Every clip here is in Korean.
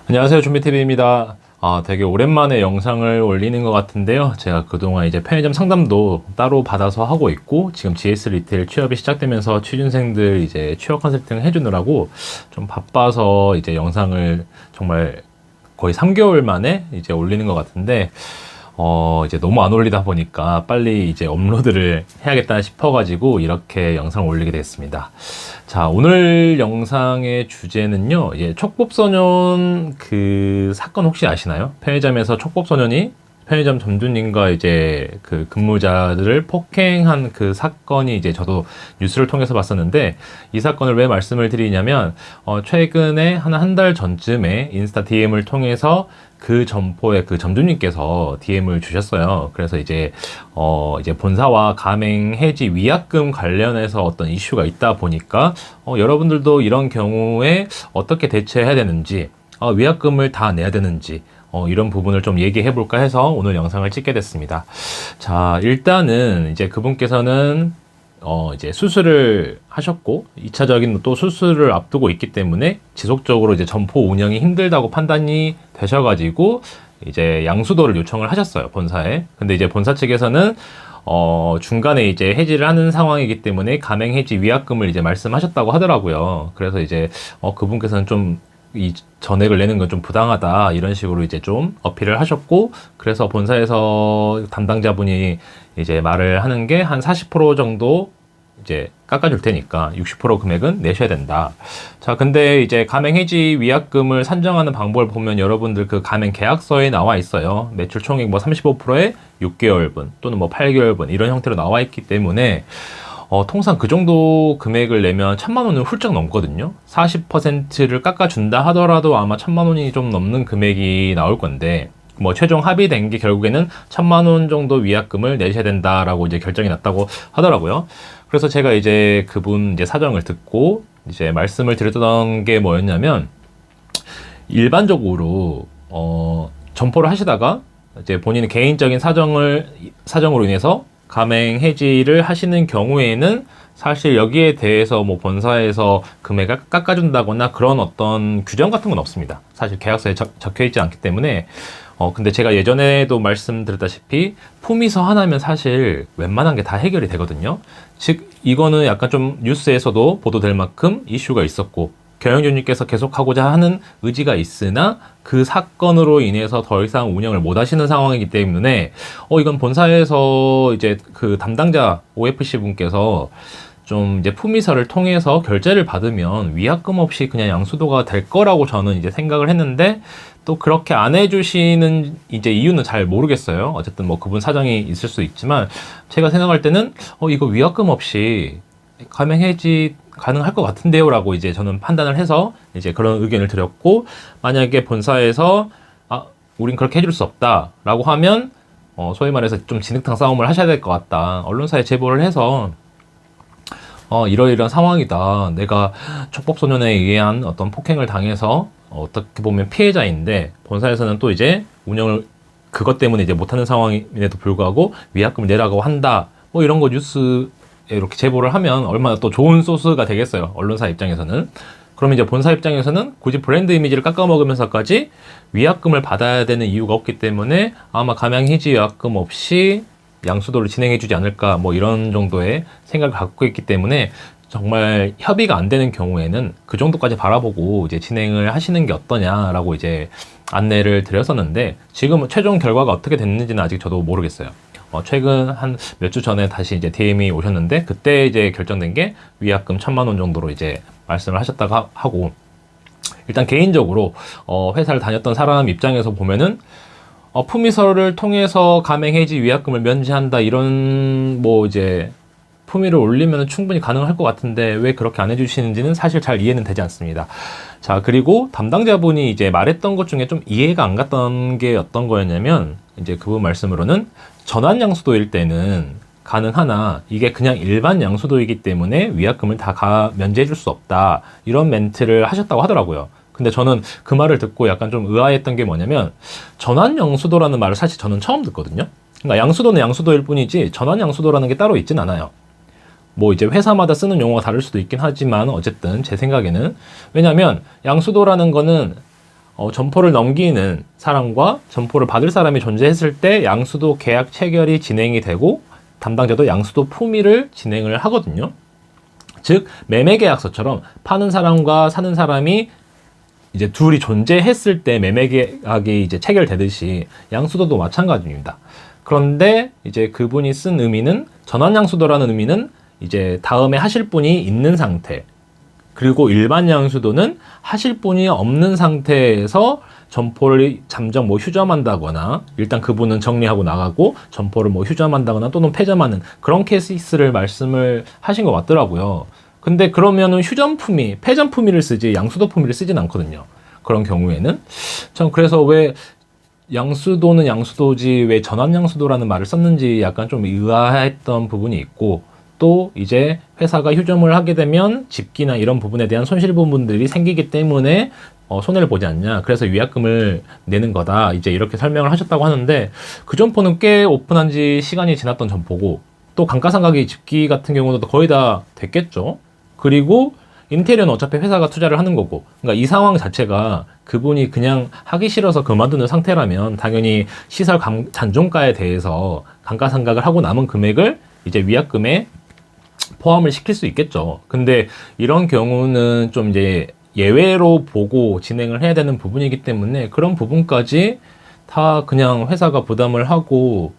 안녕하세요, 준비TV입니다. 되게 오랜만에 영상을 올리는 것 같은데요. 제가 그동안 이제 편의점 상담도 따로 받아서 하고 있고, 지금 GS 리테일 취업이 시작되면서 취준생들 이제 취업 컨설팅 해주느라고 좀 바빠서 이제 영상을 정말 거의 3개월 만에 이제 올리는 것 같은데, 이제 너무 안 올리다 보니까 빨리 이제 업로드를 해야겠다 싶어가지고 이렇게 영상을 올리게 됐습니다. 자, 오늘 영상의 주제는요, 촉법소년 그 사건 혹시 아시나요? 편의점에서 촉법소년이 편의점 점주님과 이제 그 근무자들을 폭행한 그 사건이 이제 저도 뉴스를 통해서 봤었는데, 이 사건을 왜 말씀을 드리냐면, 최근에 한 달 전쯤에 인스타 DM을 통해서 그 점포의 그 점주님께서 DM을 주셨어요. 그래서 이제 본사와 가맹 해지 위약금 관련해서 어떤 이슈가 있다 보니까 여러분들도 이런 경우에 어떻게 대처해야 되는지, 위약금을 다 내야 되는지, 이런 부분을 좀 얘기해 볼까 해서 오늘 영상을 찍게 됐습니다. 자, 일단은 이제 그분께서는 이제 수술을 하셨고 2차적인 또 수술을 앞두고 있기 때문에 지속적으로 이제 점포 운영이 힘들다고 판단이 되셔가지고 이제 양수도를 요청을 하셨어요, 본사에. 근데 이제 본사 측에서는 중간에 이제 해지를 하는 상황이기 때문에 가맹 해지 위약금을 이제 말씀하셨다고 하더라고요. 그래서 이제 그분께서는 좀 이 전액을 내는 건 좀 부당하다, 이런 식으로 이제 좀 어필을 하셨고, 그래서 본사에서 담당자분이 이제 말을 하는 게 한 40% 정도 이제 깎아줄 테니까 60% 금액은 내셔야 된다. 자, 근데 이제 가맹 해지 위약금을 산정하는 방법을 보면 여러분들 그 가맹 계약서에 나와 있어요. 매출 총액 뭐 35%에 6개월분 또는 뭐 8개월분 이런 형태로 나와 있기 때문에 통상 그 정도 금액을 내면 1,000만 원은 훌쩍 넘거든요. 40%를 깎아준다 하더라도 아마 1,000만 원이 좀 넘는 금액이 나올 건데, 뭐 최종 합의된 게 결국에는 1,000만 원 정도 위약금을 내셔야 된다라고 이제 결정이 났다고 하더라고요. 그래서 제가 이제 그분 이제 사정을 듣고 이제 말씀을 드렸던 게 뭐였냐면, 일반적으로 점포를 하시다가 이제 본인의 개인적인 사정으로 인해서 가맹 해지를 하시는 경우에는 사실 여기에 대해서 뭐 본사에서 금액을 깎아준다거나 그런 어떤 규정 같은 건 없습니다. 사실 계약서에 적혀 있지 않기 때문에. 근데 제가 예전에도 말씀드렸다시피 품위서 하나면 사실 웬만한 게 다 해결이 되거든요. 즉 이거는 약간 좀 뉴스에서도 보도될 만큼 이슈가 있었고, 경영진님께서 계속하고자 하는 의지가 있으나 그 사건으로 인해서 더 이상 운영을 못 하시는 상황이기 때문에 이건 본사에서 이제 그 담당자 OFC 분께서 좀 이제 품위서를 통해서 결재를 받으면 위약금 없이 그냥 양수도가 될 거라고 저는 이제 생각을 했는데, 또 그렇게 안 해주시는 이제 이유는 잘 모르겠어요. 어쨌든 뭐 그분 사정이 있을 수 있지만, 제가 생각할 때는 이거 위약금 없이 가맹 해지 가능할 것 같은데요 라고 이제 저는 판단을 해서 이제 그런 의견을 드렸고, 만약에 본사에서 우린 그렇게 해줄 수 없다 라고 하면 소위 말해서 좀 진흙탕 싸움을 하셔야 될 것 같다, 언론사에 제보를 해서 이러이러한 상황이다, 내가 촉법소년에 의한 어떤 폭행을 당해서 어떻게 보면 피해자인데 본사에서는 또 이제 운영을 그것 때문에 이제 못하는 상황임에도 불구하고 위약금을 내라고 한다, 뭐 이런 거 뉴스 이렇게 제보를 하면 얼마나 또 좋은 소스가 되겠어요, 언론사 입장에서는. 그러면 이제 본사 입장에서는 굳이 브랜드 이미지를 깎아먹으면서까지 위약금을 받아야 되는 이유가 없기 때문에 아마 가맹 해지 위약금 없이 양수도를 진행해주지 않을까, 뭐 이런 정도의 생각을 갖고 있기 때문에 정말 협의가 안 되는 경우에는 그 정도까지 바라보고 이제 진행을 하시는 게 어떠냐라고 이제 안내를 드렸었는데, 지금 최종 결과가 어떻게 됐는지는 아직 저도 모르겠어요. 최근 한 몇 주 전에 다시 이제 DM이 오셨는데, 그때 이제 결정된 게 위약금 1,000만 원 정도로 이제 말씀을 하셨다고 하고, 일단 개인적으로 회사를 다녔던 사람 입장에서 보면은 품위서를 통해서 가맹 해지 위약금을 면제한다, 이런 뭐 이제 품위를 올리면 충분히 가능할 것 같은데 왜 그렇게 안 해주시는지는 사실 잘 이해는 되지 않습니다. 자, 그리고 담당자분이 이제 말했던 것 중에 좀 이해가 안 갔던 게 어떤 거였냐면, 이제 그분 말씀으로는 전환 양수도일 때는 가능하나 이게 그냥 일반 양수도이기 때문에 위약금을 다 면제해 줄 수 없다, 이런 멘트를 하셨다고 하더라고요. 근데 저는 그 말을 듣고 약간 좀 의아했던 게 뭐냐면, 전환 양수도라는 말을 사실 저는 처음 듣거든요. 그러니까 양수도는 양수도일 뿐이지 전환 양수도라는 게 따로 있진 않아요. 뭐 이제 회사마다 쓰는 용어가 다를 수도 있긴 하지만 어쨌든 제 생각에는, 왜냐면 양수도라는 거는 점포를 넘기는 사람과 점포를 받을 사람이 존재했을 때 양수도 계약 체결이 진행이 되고 담당자도 양수도 품위를 진행을 하거든요. 즉 매매 계약서처럼 파는 사람과 사는 사람이 이제 둘이 존재했을 때 매매 계약이 이제 체결되듯이 양수도도 마찬가지입니다. 그런데 이제 그분이 쓴 의미는 전환 양수도라는 의미는 이제 다음에 하실 분이 있는 상태, 그리고 일반 양수도는 하실 분이 없는 상태에서 점포를 잠정 뭐 휴점한다거나 일단 그분은 정리하고 나가고 점포를 뭐 휴점한다거나 또는 폐점하는 그런 케이스를 말씀을 하신 것 같더라고요. 근데 그러면은 휴점 품위, 폐점 품위를 쓰지 양수도 품위를 쓰진 않거든요. 그런 경우에는 전 그래서 왜 양수도는 양수도지 왜 전환 양수도라는 말을 썼는지 약간 좀 의아했던 부분이 있고, 또 이제 회사가 휴점을 하게 되면 집기나 이런 부분에 대한 손실 부분들이 생기기 때문에 손해를 보지 않냐, 그래서 위약금을 내는 거다, 이제 이렇게 설명을 하셨다고 하는데, 그 점포는 꽤 오픈한 지 시간이 지났던 점포고 또 감가상각이 집기 같은 경우도 거의 다 됐겠죠. 그리고 인테리어는 어차피 회사가 투자를 하는 거고, 그러니까 이 상황 자체가 그분이 그냥 하기 싫어서 그만두는 상태라면 당연히 시설 잔존가에 대해서 감가상각을 하고 남은 금액을 이제 위약금에 포함을 시킬 수 있겠죠. 근데 이런 경우는 좀 이제 예외로 보고 진행을 해야 되는 부분이기 때문에 그런 부분까지 다 그냥 회사가 부담을 하고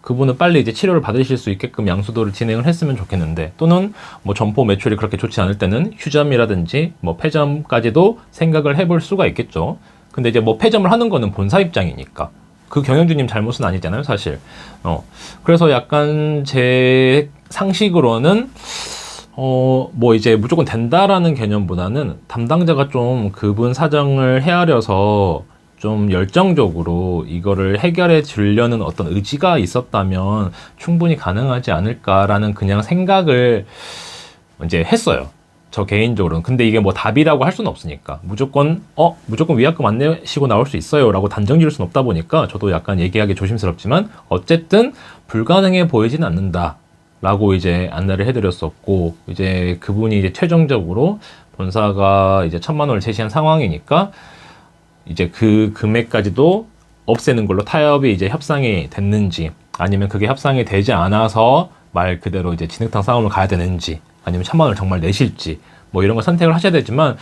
그분은 빨리 이제 치료를 받으실 수 있게끔 양수도를 진행을 했으면 좋겠는데, 또는 뭐 점포 매출이 그렇게 좋지 않을 때는 휴점이라든지 뭐 폐점까지도 생각을 해볼 수가 있겠죠. 근데 이제 뭐 폐점을 하는 거는 본사 입장이니까 그 경영주님 잘못은 아니잖아요, 사실. 그래서 약간 제 상식으로는 뭐 이제 무조건 된다라는 개념보다는 담당자가 좀 그분 사정을 헤아려서 좀 열정적으로 이거를 해결해 주려는 어떤 의지가 있었다면 충분히 가능하지 않을까라는 그냥 생각을 이제 했어요. 저 개인적으로는. 근데 이게 뭐 답이라고 할 수는 없으니까. 무조건 위약금 안 내시고 나올 수 있어요 라고 단정 지을 수는 없다 보니까 저도 약간 얘기하기 조심스럽지만 어쨌든 불가능해 보이진 않는다 라고 이제 안내를 해드렸었고, 이제 그분이 이제 최종적으로 본사가 이제 1,000만 원을 제시한 상황이니까 이제 그 금액까지도 없애는 걸로 타협이 이제 협상이 됐는지, 아니면 그게 협상이 되지 않아서 말 그대로 이제 진흙탕 싸움을 가야 되는지, 아니면 1,000만 원을 정말 내실지, 뭐 이런 거 선택을 하셔야 되지만,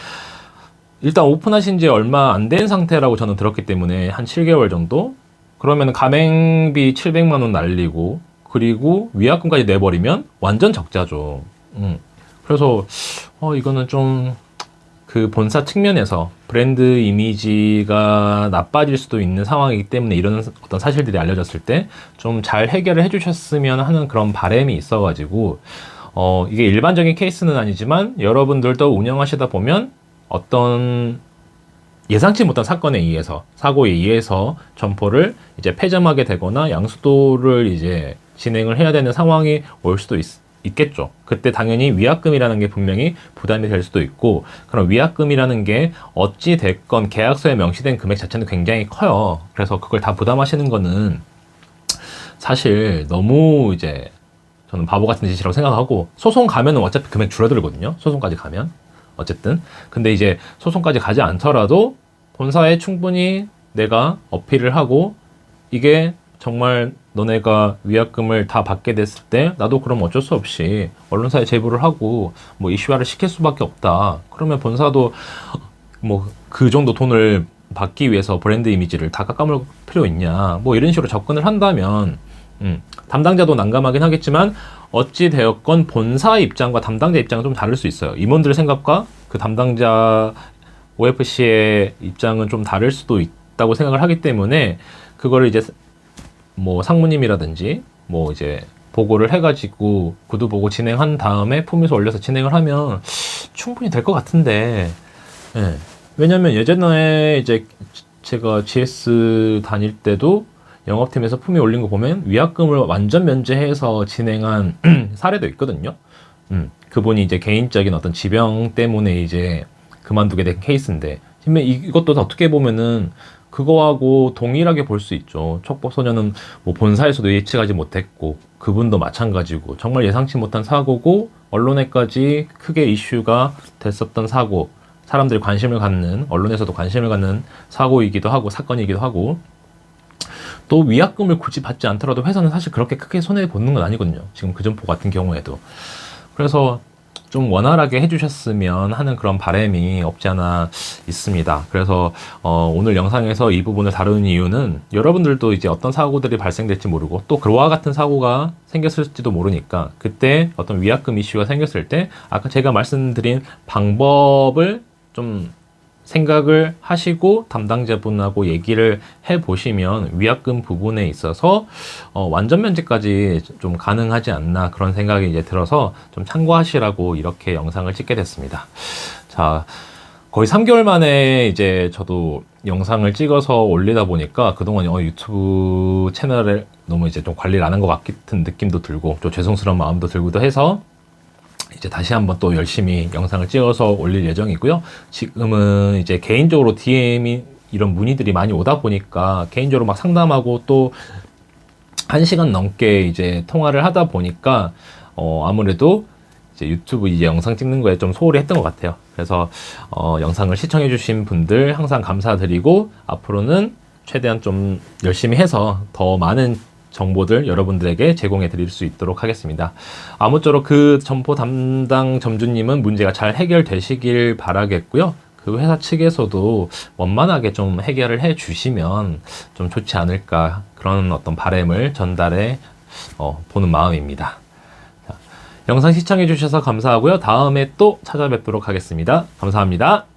일단 오픈하신 지 얼마 안 된 상태라고 저는 들었기 때문에 한 7개월 정도? 그러면 가맹비 700만 원 날리고 그리고 위약금까지 내버리면 완전 적자죠. 그래서 이거는 좀 그 본사 측면에서 브랜드 이미지가 나빠질 수도 있는 상황이기 때문에 이런 어떤 사실들이 알려졌을 때 좀 잘 해결을 해주셨으면 하는 그런 바람이 있어가지고, 이게 일반적인 케이스는 아니지만 여러분들도 운영하시다 보면 어떤 예상치 못한 사건에 의해서, 사고에 의해서 점포를 이제 폐점하게 되거나 양수도를 이제 진행을 해야 되는 상황이 올 수도 있겠죠. 그때 당연히 위약금이라는 게 분명히 부담이 될 수도 있고, 그럼 위약금이라는 게 어찌 됐건 계약서에 명시된 금액 자체는 굉장히 커요. 그래서 그걸 다 부담하시는 거는 사실 너무 이제 저는 바보 같은 짓이라고 생각하고, 소송 가면은 어차피 금액 줄어들거든요. 소송까지 가면. 어쨌든. 근데 이제 소송까지 가지 않더라도 본사에 충분히 내가 어필을 하고, 이게 정말 너네가 위약금을 다 받게 됐을 때 나도 그럼 어쩔 수 없이 언론사에 제보를 하고 뭐 이슈화를 시킬 수밖에 없다. 그러면 본사도 뭐 그 정도 돈을 받기 위해서 브랜드 이미지를 다 깎아먹을 필요 있냐, 뭐 이런 식으로 접근을 한다면 담당자도 난감하긴 하겠지만 어찌 되었건 본사 입장과 담당자 입장은 좀 다를 수 있어요. 임원들의 생각과 그 담당자 OFC의 입장은 좀 다를 수도 있다고 생각을 하기 때문에, 그거를 이제 뭐 상무님이라든지 뭐 이제 보고를 해가지고 구두 보고 진행한 다음에 품위서 올려서 진행을 하면 충분히 될 것 같은데, 예. 왜냐면 예전에 이제 제가 GS 다닐 때도 영업팀에서 품위 올린 거 보면 위약금을 완전 면제해서 진행한 사례도 있거든요. 그분이 이제 개인적인 어떤 지병 때문에 이제 그만두게 된 케이스인데, 이것도 어떻게 보면은 그거하고 동일하게 볼 수 있죠. 촉법소년은 뭐 본사에서도 예측하지 못했고, 그분도 마찬가지고, 정말 예상치 못한 사고고, 언론에까지 크게 이슈가 됐었던 사고. 사람들이 관심을 갖는, 언론에서도 관심을 갖는 사고이기도 하고 사건이기도 하고, 또 위약금을 굳이 받지 않더라도 회사는 사실 그렇게 크게 손해보는 건 아니거든요. 지금 그 점포 같은 경우에도. 그래서 좀 원활하게 해주셨으면 하는 그런 바람이 없지 않아 있습니다. 그래서 오늘 영상에서 이 부분을 다루는 이유는 여러분들도 이제 어떤 사고들이 발생될지 모르고 또 그와 같은 사고가 생겼을지도 모르니까 그때 어떤 위약금 이슈가 생겼을 때 아까 제가 말씀드린 방법을 좀 생각을 하시고 담당자분하고 얘기를 해보시면 위약금 부분에 있어서 완전 면제까지 좀 가능하지 않나 그런 생각이 이제 들어서 좀 참고하시라고 이렇게 영상을 찍게 됐습니다. 자, 거의 3개월 만에 이제 저도 영상을 찍어서 올리다 보니까 그동안 유튜브 채널을 너무 이제 좀 관리를 안 한 것 같은 느낌도 들고 좀 죄송스러운 마음도 들기도 해서 이제 다시 한번 또 열심히 영상을 찍어서 올릴 예정이고요. 지금은 이제 개인적으로 DM이 이런 문의들이 많이 오다 보니까 개인적으로 막 상담하고 또 1시간 넘게 이제 통화를 하다 보니까 아무래도 이제 유튜브 이제 영상 찍는 거에 좀 소홀히 했던 것 같아요. 그래서 영상을 시청해 주신 분들 항상 감사드리고 앞으로는 최대한 좀 열심히 해서 더 많은 정보들 여러분들에게 제공해 드릴 수 있도록 하겠습니다. 아무쪼록 그 점포 담당 점주님은 문제가 잘 해결되시길 바라겠고요. 그 회사 측에서도 원만하게 좀 해결을 해 주시면 좀 좋지 않을까 그런 어떤 바람을 전달해 보는 마음입니다. 자, 영상 시청해 주셔서 감사하고요. 다음에 또 찾아뵙도록 하겠습니다. 감사합니다.